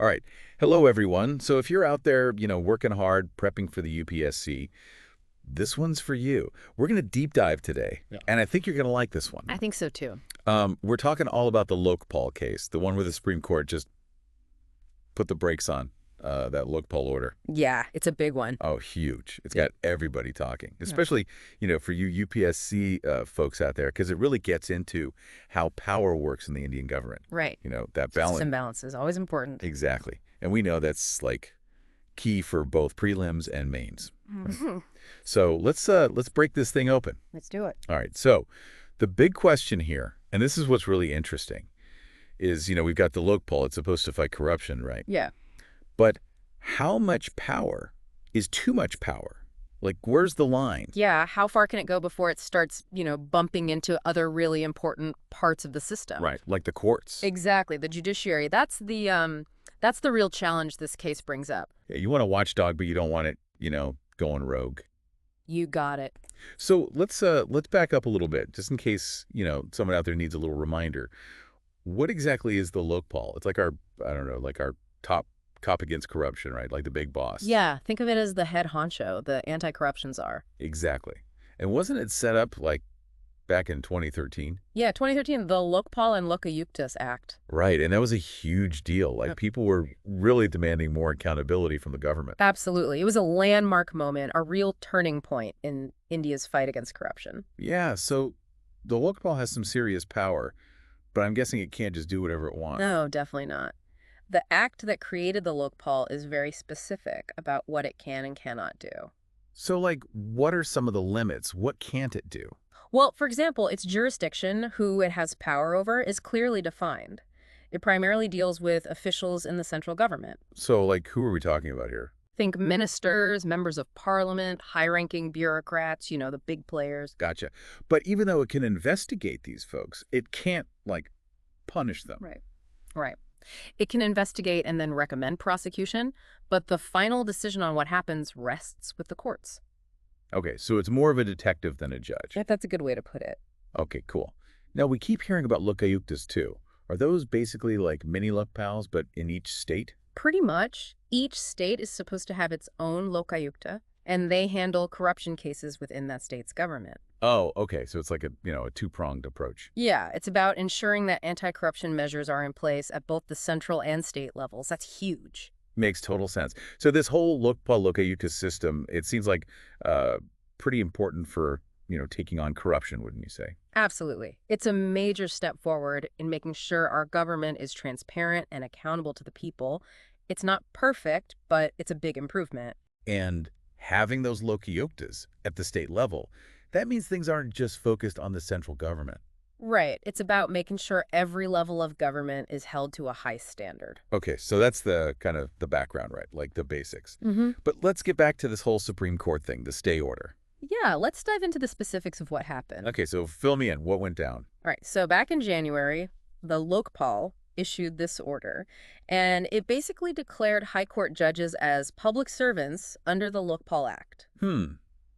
All right. Hello, everyone. So if you're out there, working hard, prepping for the UPSC, this one's for you. We're going to deep dive today, Yeah. and I think you're going to like this one. I think so too. We're talking all about the Lokpal case, the one where the Supreme Court just put the brakes on that Lokpal order. Yeah, it's a big one. Oh, huge. It's got everybody talking, especially, for you UPSC folks out there, because it really gets into how power works in the Indian government. Right. That balance. System balance is always important. Exactly. And we know that's like key for both prelims and mains. Mm-hmm. So let's break this thing open. Let's do it. All right. So the big question here, and this is what's really interesting, is, we've got the Lokpal. It's supposed to fight corruption, right? Yeah. But how much power is too much power? Like, where's the line? Yeah, how far can it go before it starts, bumping into other really important parts of the system? Right, like the courts. Exactly, the judiciary. That's the real challenge this case brings up. Yeah, you want a watchdog, but you don't want it, going rogue. You got it. So let's back up a little bit, just in case, someone out there needs a little reminder. What exactly is the Lokpal? It's like our top cop against corruption, right? Like the big boss. Yeah, think of it as the head honcho, the anti-corruption czar. Exactly. And wasn't it set up like back in 2013? Yeah, 2013, the Lokpal and Lokayuktas Act. Right, and that was a huge deal. Like, people were really demanding more accountability from the government. Absolutely. It was a landmark moment, a real turning point in India's fight against corruption. Yeah, so the Lokpal has some serious power, but I'm guessing it can't just do whatever it wants. No, definitely not. The act that created the Lokpal is very specific about what it can and cannot do. So, like, what are some of the limits? What can't it do? Well, for example, its jurisdiction, who it has power over, is clearly defined. It primarily deals with officials in the central government. So, like, who are we talking about here? Think ministers, members of parliament, high-ranking bureaucrats, the big players. Gotcha. But even though it can investigate these folks, it can't, like, punish them. Right. It can investigate and then recommend prosecution, but the final decision on what happens rests with the courts. Okay, so it's more of a detective than a judge. That's a good way to put it. Okay, cool. Now, we keep hearing about Lokayuktas, too. Are those basically like mini Lokpals, but in each state? Pretty much. Each state is supposed to have its own Lokayukta, and they handle corruption cases within that state's government. Oh, okay. So it's like a two-pronged approach. Yeah, it's about ensuring that anti-corruption measures are in place at both the central and state levels. That's huge. Makes total sense. So this whole Lokpal Lokayuktas system, it seems like pretty important for, taking on corruption, wouldn't you say? Absolutely. It's a major step forward in making sure our government is transparent and accountable to the people. It's not perfect, but it's a big improvement. And having those Lokayuktas at the state level, that means things aren't just focused on the central government. Right. It's about making sure every level of government is held to a high standard. Okay, so that's the kind of the background, right? Like the basics. Mm-hmm. But let's get back to this whole Supreme Court thing, the stay order. Yeah, let's dive into the specifics of what happened. Okay, so fill me in. What went down? All right, so back in January, the Lokpal issued this order, and it basically declared high court judges as public servants under the Lokpal Act.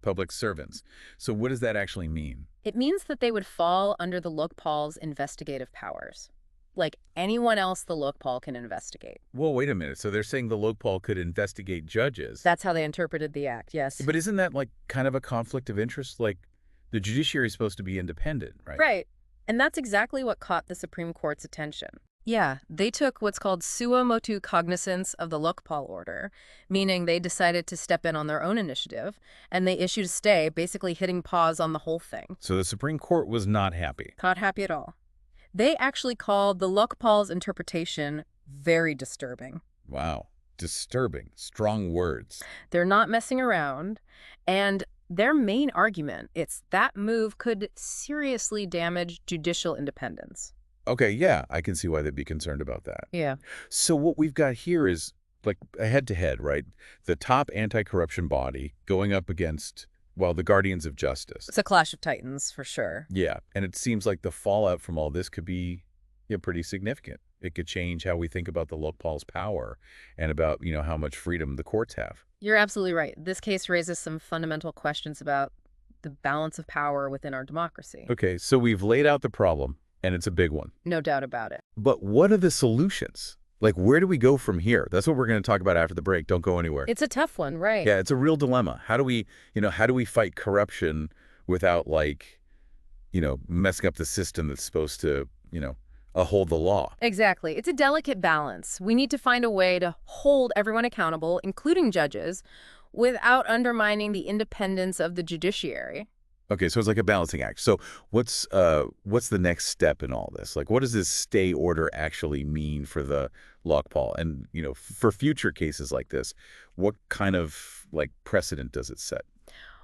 Public servants. So what does that actually mean? It means that they would fall under the Lokpal's investigative powers. Like anyone else the Lokpal can investigate. Well, wait a minute. So they're saying the Lokpal could investigate judges. That's how they interpreted the act, yes. But isn't that like kind of a conflict of interest? Like the judiciary is supposed to be independent, right? Right. And that's exactly what caught the Supreme Court's attention. Yeah, they took what's called sua motu cognizance of the Lokpal order, meaning they decided to step in on their own initiative, and they issued a stay, basically hitting pause on the whole thing. So the Supreme Court was not happy. Not happy at all. They actually called the Lokpal's interpretation very disturbing. Wow. Disturbing. Strong words. They're not messing around, and their main argument is that move could seriously damage judicial independence. Okay, yeah, I can see why they'd be concerned about that. Yeah. So what we've got here is like a head-to-head, right? The top anti-corruption body going up against, well, the guardians of justice. It's a clash of titans, for sure. Yeah, and it seems like the fallout from all this could be pretty significant. It could change how we think about the Lokpal's power and about, how much freedom the courts have. You're absolutely right. This case raises some fundamental questions about the balance of power within our democracy. Okay, so we've laid out the problem, and it's a big one. No doubt about it. But what are the solutions? Like, where do we go from here? That's what we're going to talk about after the break. Don't go anywhere. It's a tough one, right? Yeah, it's a real dilemma. How do we fight corruption without, like, messing up the system that's supposed to, uphold the law? Exactly. It's a delicate balance. We need to find a way to hold everyone accountable, including judges, without undermining the independence of the judiciary. Okay, so it's like a balancing act. So what's the next step in all this? Like, what does this stay order actually mean for the Lokpal? And, for future cases like this, what kind of, like, precedent does it set?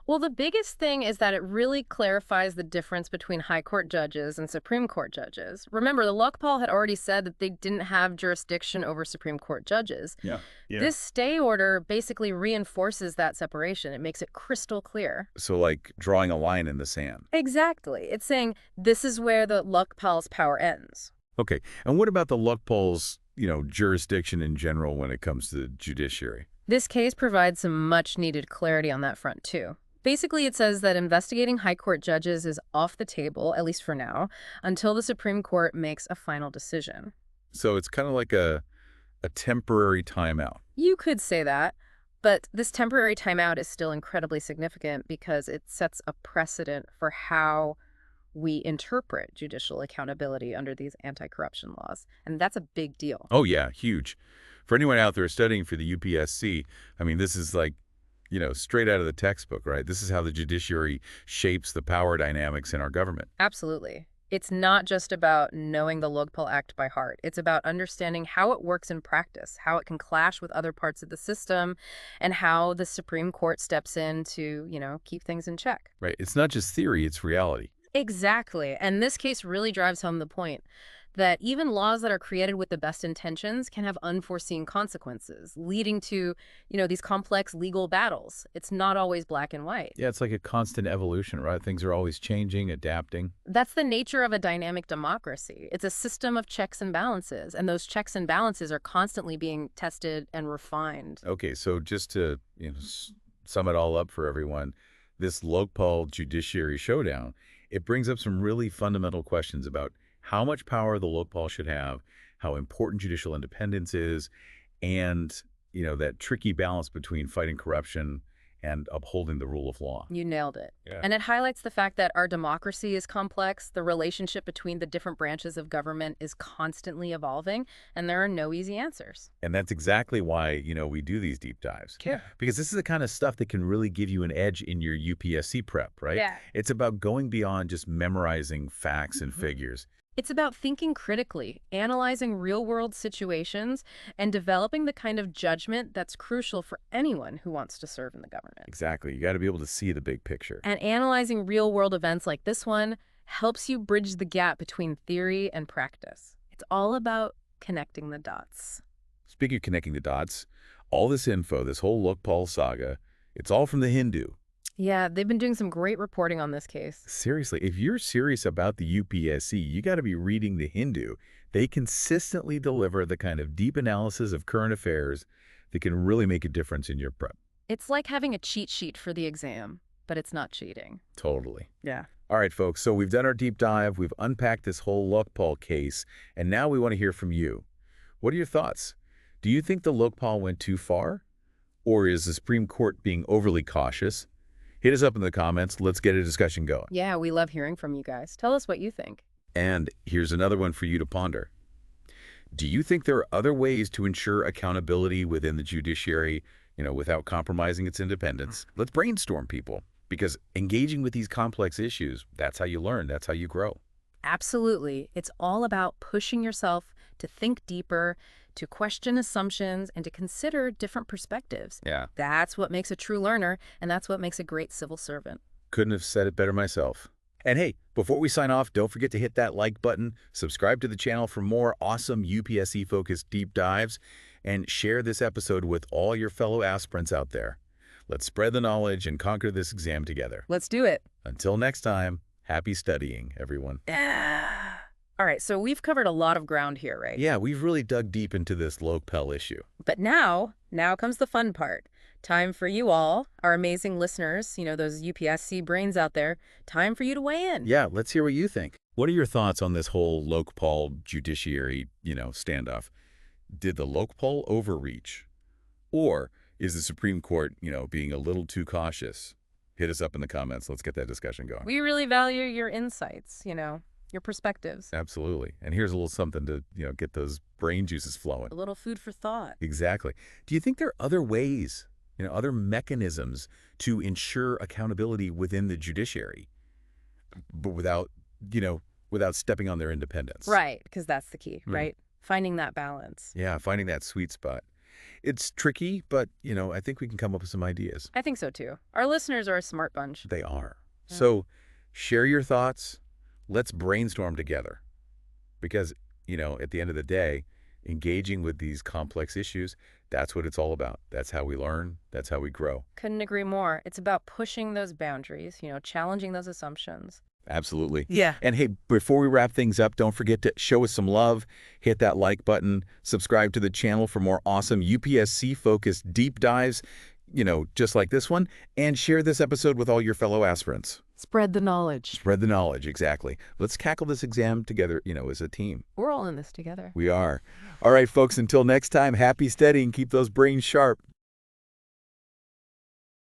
Well, the biggest thing is that it really clarifies the difference between high court judges and Supreme Court judges. Remember, the Lokpal had already said that they didn't have jurisdiction over Supreme Court judges. Yeah. Yeah. This stay order basically reinforces that separation. It makes it crystal clear. So, like, drawing a line in the sand. Exactly. It's saying this is where the Lokpal's power ends. Okay. And what about the Lokpal's, jurisdiction in general when it comes to the judiciary? This case provides some much-needed clarity on that front, too. Basically, it says that investigating high court judges is off the table, at least for now, until the Supreme Court makes a final decision. So it's kind of like a temporary timeout. You could say that, but this temporary timeout is still incredibly significant because it sets a precedent for how we interpret judicial accountability under these anti-corruption laws. And that's a big deal. Oh, yeah, huge. For anyone out there studying for the UPSC, I mean, this is like, straight out of the textbook, right? This is how the judiciary shapes the power dynamics in our government. Absolutely. It's not just about knowing the Lokpal Act by heart. It's about understanding how it works in practice, how it can clash with other parts of the system, and how the Supreme Court steps in to, keep things in check. Right. It's not just theory, it's reality. Exactly. And this case really drives home the point that even laws that are created with the best intentions can have unforeseen consequences, leading to, these complex legal battles. It's not always black and white. Yeah, it's like a constant evolution, right? Things are always changing, adapting. That's the nature of a dynamic democracy. It's a system of checks and balances, and those checks and balances are constantly being tested and refined. Okay, so just to, sum it all up for everyone, this Lokpal judiciary showdown, it brings up some really fundamental questions about how much power the Lokpal should have, how important judicial independence is, and, that tricky balance between fighting corruption and upholding the rule of law. You nailed it. Yeah. And it highlights the fact that our democracy is complex, the relationship between the different branches of government is constantly evolving, and there are no easy answers. And that's exactly why, we do these deep dives. Yeah. Because this is the kind of stuff that can really give you an edge in your UPSC prep, right? Yeah. It's about going beyond just memorizing facts and figures. It's about thinking critically, analyzing real-world situations, and developing the kind of judgment that's crucial for anyone who wants to serve in the government. Exactly. You got to be able to see the big picture. And analyzing real-world events like this one helps you bridge the gap between theory and practice. It's all about connecting the dots. Speaking of connecting the dots, all this info, this whole Lokpal saga, it's all from the Hindu. Yeah, they've been doing some great reporting on this case. Seriously, if you're serious about the UPSC, you got to be reading the Hindu. They consistently deliver the kind of deep analysis of current affairs that can really make a difference in your prep. It's like having a cheat sheet for the exam, but it's not cheating. Totally. Yeah. All right, folks, so we've done our deep dive. We've unpacked this whole Lokpal case, and now we want to hear from you. What are your thoughts? Do you think the Lokpal went too far? Or is the Supreme Court being overly cautious? Hit us up in the comments. Let's get a discussion going. Yeah, we love hearing from you guys. Tell us what you think. And here's another one for you to ponder. Do you think there are other ways to ensure accountability within the judiciary, without compromising its independence? Let's brainstorm, people, because engaging with these complex issues, that's how you learn, that's how you grow. Absolutely. It's all about pushing yourself to think deeper, to question assumptions, and to consider different perspectives. Yeah. That's what makes a true learner, and that's what makes a great civil servant. Couldn't have said it better myself. And hey, before we sign off, don't forget to hit that like button, subscribe to the channel for more awesome UPSC-focused deep dives, and share this episode with all your fellow aspirants out there. Let's spread the knowledge and conquer this exam together. Let's do it. Until next time, happy studying, everyone. All right, so we've covered a lot of ground here, right? Yeah, we've really dug deep into this Lokpal issue. But now comes the fun part. Time for you all, our amazing listeners, those UPSC brains out there, time for you to weigh in. Yeah, let's hear what you think. What are your thoughts on this whole Lokpal judiciary, standoff? Did the Lokpal overreach? Or is the Supreme Court, being a little too cautious? Hit us up in the comments. Let's get that discussion going. We really value your insights, your perspectives. Absolutely. And here's a little something to, get those brain juices flowing. A little food for thought. Exactly. Do you think there are other ways, other mechanisms to ensure accountability within the judiciary, but without stepping on their independence? Right, because that's the key, right? Finding that balance. Yeah, finding that sweet spot. It's tricky, but, I think we can come up with some ideas. I think so, too. Our listeners are a smart bunch. They are. Yeah. So share your thoughts. Let's brainstorm together. Because, at the end of the day, engaging with these complex issues, that's what it's all about. That's how we learn. That's how we grow. Couldn't agree more. It's about pushing those boundaries, challenging those assumptions. Absolutely. Yeah. And hey, before we wrap things up, don't forget to show us some love, hit that like button, subscribe to the channel for more awesome UPSC-focused deep dives, just like this one, and share this episode with all your fellow aspirants. Spread the knowledge. Spread the knowledge, exactly. Let's tackle this exam together, as a team. We're all in this together. We are. All right, folks, until next time, happy studying, keep those brains sharp.